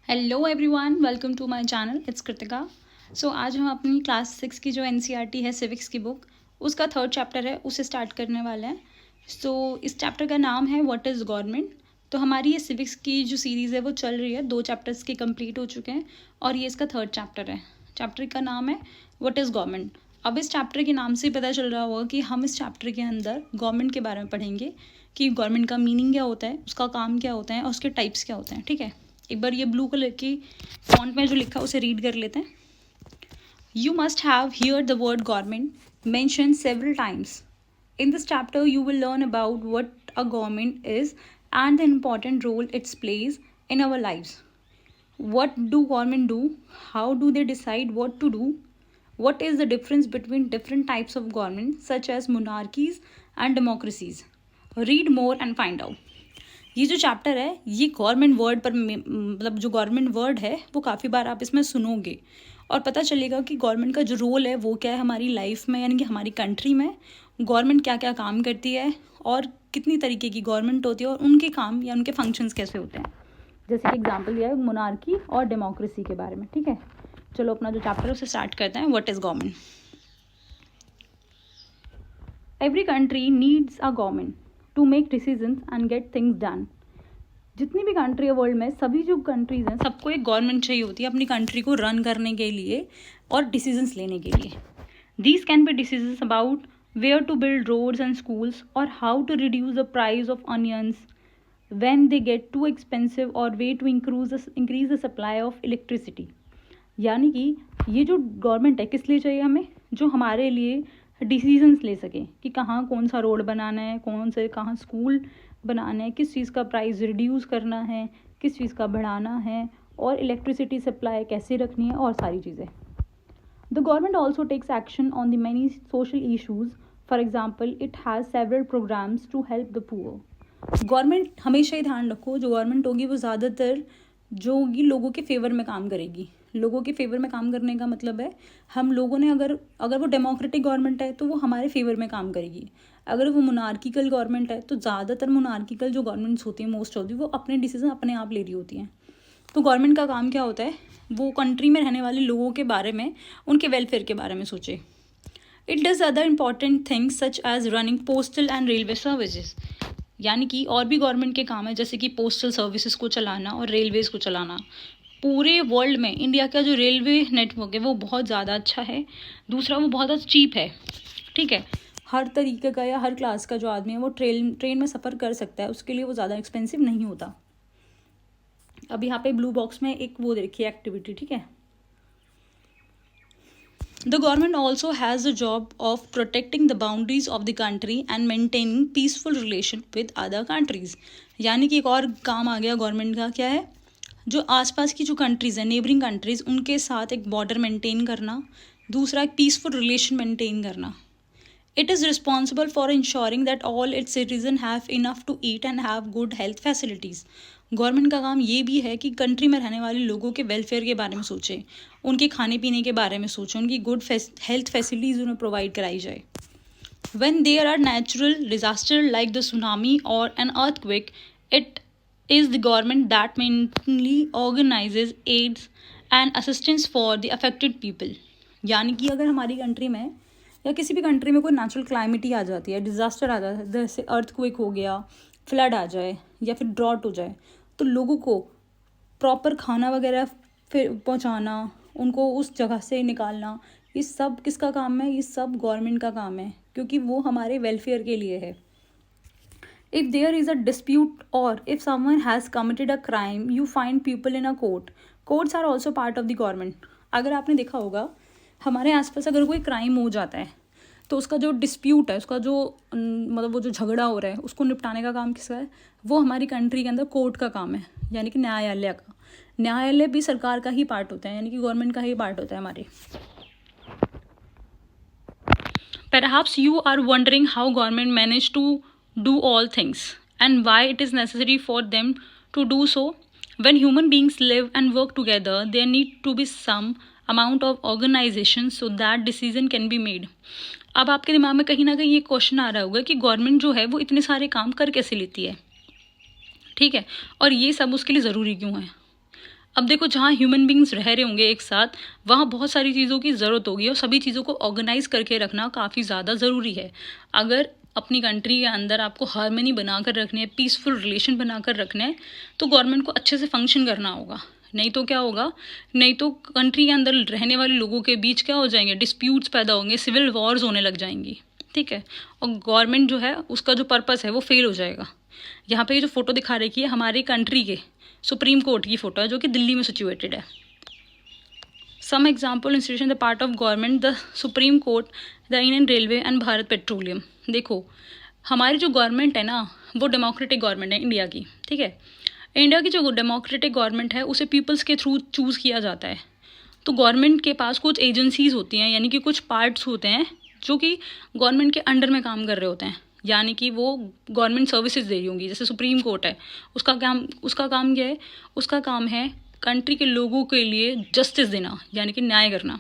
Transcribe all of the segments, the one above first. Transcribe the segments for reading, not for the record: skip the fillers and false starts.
Hello everyone, welcome to my channel. It's Kritika. So आज हम अपनी क्लास 6 की जो एनसीईआरटी है सिविक्स की बुक, उसका 3rd चैप्टर है, उसे स्टार्ट करने वाले हैं। सो इस चैप्टर का नाम है व्हाट इज़ गवर्नमेंट। तो हमारी ये सिविक्स की जो सीरीज़ है वो चल रही है, 2 चैप्टर्स के कंप्लीट हो चुके हैं और ये इसका 3rd चैप्टर है। चैप्टर का नाम है व्हाट इज़ गवर्नमेंट। अब इस चैप्टर के नाम से ही पता चल रहा होगा कि हम इस चैप्टर के अंदर गवर्नमेंट के बारे में पढ़ेंगे कि गवर्नमेंट का मीनिंग क्या होता है, उसका काम क्या होता है और उसके टाइप्स क्या होते हैं। ठीक है, एक बार ये ब्लू कलर की फॉन्ट में जो लिखा है उसे रीड कर लेते हैं। You must have heard the word government mentioned several times. In this chapter, you will learn about what a government is and the important role it plays in our lives. What do government do? How do they decide what to do? What is the difference between different types of government, such as monarchies and democracies? Read more and find out. ये जो chapter है ये government word पर मतलब जो government word है वो काफ़ी बार आप इसमें सुनोगे और पता चलेगा कि गवर्नमेंट का जो रोल है वो क्या है हमारी लाइफ में, यानी कि हमारी कंट्री में गवर्नमेंट क्या क्या काम करती है और कितनी तरीके की गवर्नमेंट होती है और उनके काम या उनके फंक्शंस कैसे होते हैं। जैसे कि एग्जांपल दिया है मोनार्की और डेमोक्रेसी के बारे में। ठीक है, चलो अपना जो चैप्टर है उसे स्टार्ट करते हैं। What is government. Every country needs a government to make decisions and get things done. जितनी भी कंट्री है वर्ल्ड में, सभी जो कंट्रीज़ हैं सबको एक गवर्नमेंट चाहिए होती है अपनी कंट्री को रन करने के लिए और डिसीजंस लेने के लिए। These can be decisions about where to build roads and schools और how to reduce the price of onions when they get too expensive और way to increase the supply of electricity. यानी कि ये जो government है किस लिए चाहिए हमें, जो हमारे लिए डिसीजंस ले सके कि कहाँ कौन सा रोड बनाना है, कौन से कहाँ स्कूल बनाना है, किस चीज़ का प्राइस रिड्यूस करना है, किस चीज़ का बढ़ाना है और इलेक्ट्रिसिटी सप्लाई कैसे रखनी है और सारी चीज़ें। The government also takes action on the many social issues. For example it has several programmes to help the poor. Government हमेशा ही ध्यान रखो, जो गवर्नमेंट होगी वो ज़्यादातर जो होगी लोगों के फेवर में काम करेगी। लोगों के फेवर में काम करने का मतलब है हम लोगों ने अगर वो डेमोक्रेटिक गवर्नमेंट है तो वो हमारे फेवर में काम करेगी। अगर वो मोनार्किकल गवर्नमेंट है तो ज़्यादातर मोनार्किकल जो गवर्नमेंट्स होती हैं मोस्ट ऑफ दी वो अपने डिसीजन अपने आप ले रही होती हैं। तो गवर्नमेंट का काम क्या होता है, वो कंट्री में रहने वाले लोगों के बारे में, उनके वेलफेयर के बारे में सोचे। It does other important things such as running postal and railway services. यानी कि और भी गवर्नमेंट के काम है जैसे कि पोस्टल सर्विसेज को चलाना और रेलवेज़ को चलाना। पूरे वर्ल्ड में इंडिया का जो रेलवे नेटवर्क है वो बहुत ज़्यादा अच्छा है। दूसरा, वो बहुत ज़्यादा चीप है। ठीक है, हर तरीके का या हर क्लास का जो आदमी है वो ट्रेन में सफ़र कर सकता है, उसके लिए वो ज़्यादा एक्सपेंसिव नहीं होता। अब यहाँ पे ब्लू बॉक्स में एक वो देखिए एक्टिविटी। ठीक है, the government also has the job of protecting the boundaries of the country and maintaining peaceful relation with other countries. यानी कि एक और काम आ गया गवर्नमेंट का, क्या है, जो आसपास की जो कंट्रीज़ हैं, नेबरिंग कंट्रीज़, उनके साथ एक बॉर्डर मेंटेन करना। दूसरा, एक पीसफुल रिलेशन मेंटेन करना। It is responsible for ensuring that all its citizen have enough to eat and have good health facilities. Government का काम ये भी है कि कंट्री में रहने वाले लोगों के वेलफेयर के बारे में सोचे, उनके खाने पीने के बारे में सोचे, उनकी गुड हेल्थ फैसिलिटीज़ उन्हें प्रोवाइड कराई जाए। When there are natural disasters like the tsunami or an earthquake, it is the government that mainly organizes aids and assistance for the affected people. यानी कि अगर हमारी कंट्री में या किसी भी कंट्री में कोई नेचुरल क्लाइमिटी आ जाती है, डिज़ास्टर आ जाता है, जैसे अर्थक्वेक हो गया, फ्लड आ जाए या फिर ड्रॉट हो जाए, तो लोगों को प्रॉपर खाना वगैरह फिर पहुँचाना, उनको उस जगह से निकालना, ये सब किसका काम है, ये सब गवर्नमेंट का काम है क्योंकि वो हमारे वेलफेयर के लिए है। If there is a dispute और if someone has committed a crime you find people in a court. Courts are also part of the government. अगर आपने देखा होगा हमारे आसपास अगर कोई क्राइम हो जाता है तो उसका जो डिस्प्यूट है, उसका जो मतलब वो जो झगड़ा हो रहा है उसको निपटाने का काम किसका है, वो हमारी कंट्री के अंदर कोर्ट का काम है, यानी कि न्यायालय का। न्यायालय भी सरकार का ही पार्ट होता है, यानी कि गवर्नमेंट का ही पार्ट होता है हमारे। Perhaps you are wondering how government manage to do all things and why it is necessary for them to do so. When human beings live and work together, there need to be some amount of organization so that decision can be made. अब आपके दिमाग में कहीं ना कहीं ये question आ रहा होगा कि गवर्नमेंट जो है वो इतने सारे काम कर कैसे लेती है। ठीक है, और ये सब उसके लिए ज़रूरी क्यों है। अब देखो, जहाँ ह्यूमन बींग्स रह रहे होंगे एक साथ, वहाँ बहुत सारी चीज़ों की ज़रूरत होगी और सभी चीज़ों को ऑर्गेनाइज करके रखना काफ़ी ज़्यादा ज़रूरी है। अगर अपनी कंट्री के अंदर आपको हार्मनी बनाकर रखनी है, पीसफुल रिलेशन बनाकर रखना है, तो गवर्नमेंट को अच्छे से फंक्शन करना होगा। नहीं तो क्या होगा, नहीं तो कंट्री के अंदर रहने वाले लोगों के बीच क्या हो जाएंगे, डिस्प्यूट्स पैदा होंगे, सिविल वॉर्स होने लग जाएंगी, ठीक है। और गवर्नमेंट जो है उसका जो पर्पस है वो फेल हो जाएगा। यहाँ पे ये जो फोटो दिखा रखी है हमारी कंट्री के सुप्रीम कोर्ट की फ़ोटो है, जो कि दिल्ली में सिचुएटेड है। Some example institution the part of government, the Supreme Court, the Indian Railway and Bharat Petroleum. देखो, हमारी जो गवर्नमेंट है ना, वो डेमोक्रेटिक गवर्नमेंट है इंडिया की, ठीक है। इंडिया की जो डेमोक्रेटिक गवर्नमेंट है उसे पीपल्स के थ्रू चूज़ किया जाता है। तो गवर्नमेंट के पास कुछ एजेंसीज होती हैं, यानी कि कुछ पार्ट्स होते हैं जो कि गवर्नमेंट के अंडर में काम कर रहे होते हैं, यानी कि वो गवर्नमेंट सर्विसेज दे रही होंगी। जैसे सुप्रीम कोर्ट है, उसका काम क्या है, उसका काम है कंट्री के लोगों के लिए जस्टिस देना, यानी कि न्याय करना।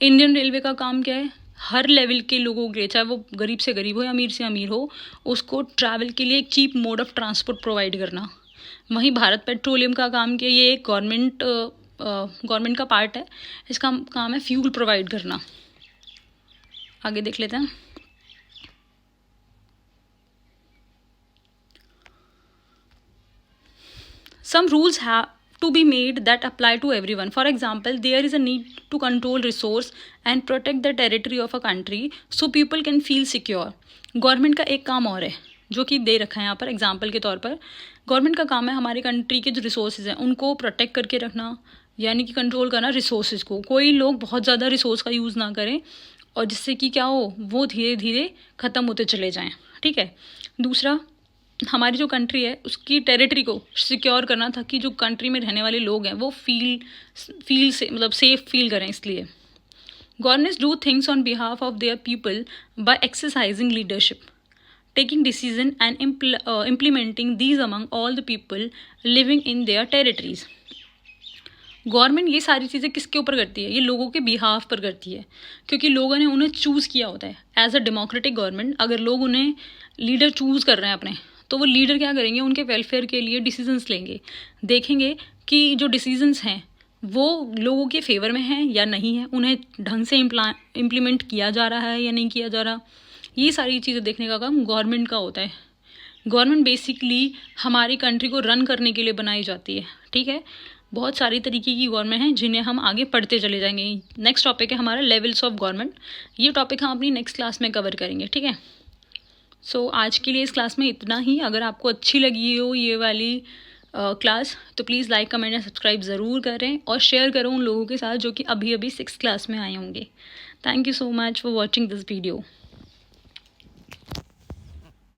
इंडियन रेलवे का काम क्या है, हर लेवल के लोगों के लिए, चाहे वो गरीब से गरीब हो या अमीर से अमीर हो, उसको ट्रैवल के लिए एक cheap mode of transport provide करना। वहीं भारत पेट्रोलियम का काम क्या है, ये एक गवर्नमेंट का पार्ट है, इसका काम है फ्यूल प्रोवाइड करना। आगे देख लेते हैं। Some rules have to be made that apply to everyone. For example, there is a need to control resource and protect the territory of a country so people can feel secure. Government का एक काम और है जो कि दे रखा है यहाँ पर एग्जाम्पल के तौर पर। गवर्नमेंट का काम है हमारी कंट्री के जो रिसोर्सेज हैं उनको प्रोटेक्ट करके रखना, यानी कि कंट्रोल करना रिसोर्सेज को। कोई लोग बहुत ज़्यादा रिसोर्स का यूज़ ना करें और जिससे कि क्या हो, वो धीरे धीरे ख़त्म होते चले जाएँ, ठीक है। दूसरा, हमारी जो कंट्री है उसकी टेरिटरी को सिक्योर करना था कि जो कंट्री में रहने वाले लोग हैं वो फील से मतलब सेफ फील करें। इसलिए governments do things on behalf of their people by exercising leadership, taking decision and implementing these among all the people living in their territories. Government ये सारी चीज़ें किसके ऊपर करती है, ये लोगों के बिहाफ पर करती है, क्योंकि लोगों ने उन्हें चूज़ किया होता है एज अ डेमोक्रेटिक गवर्नमेंट। अगर लोग उन्हें लीडर चूज़ कर रहे हैं अपने, तो वो लीडर क्या करेंगे, उनके वेलफेयर के लिए डिसीजंस लेंगे, देखेंगे कि जो डिसीजंस हैं वो लोगों के फेवर में हैं या नहीं है, उन्हें ढंग से इम्प्लीमेंट किया जा रहा है या नहीं किया जा रहा। ये सारी चीज़ें देखने का काम गवर्नमेंट का होता है। गवर्नमेंट बेसिकली हमारी कंट्री को रन करने के लिए बनाई जाती है, ठीक है। बहुत सारी तरीके की गवर्नमेंट हैं जिन्हें हम आगे पढ़ते चले जाएंगे। नेक्स्ट टॉपिक है हमारा लेवल्स ऑफ गवर्नमेंट। ये टॉपिक हम अपनी नेक्स्ट क्लास में कवर करेंगे, ठीक है। सो आज के लिए इस क्लास में इतना ही। अगर आपको अच्छी लगी हो ये वाली क्लास तो प्लीज़ लाइक, कमेंट या सब्सक्राइब ज़रूर करें और शेयर करो उन लोगों के साथ जो कि अभी अभी 6th क्लास में आए होंगे। Thank you so much for watching this video.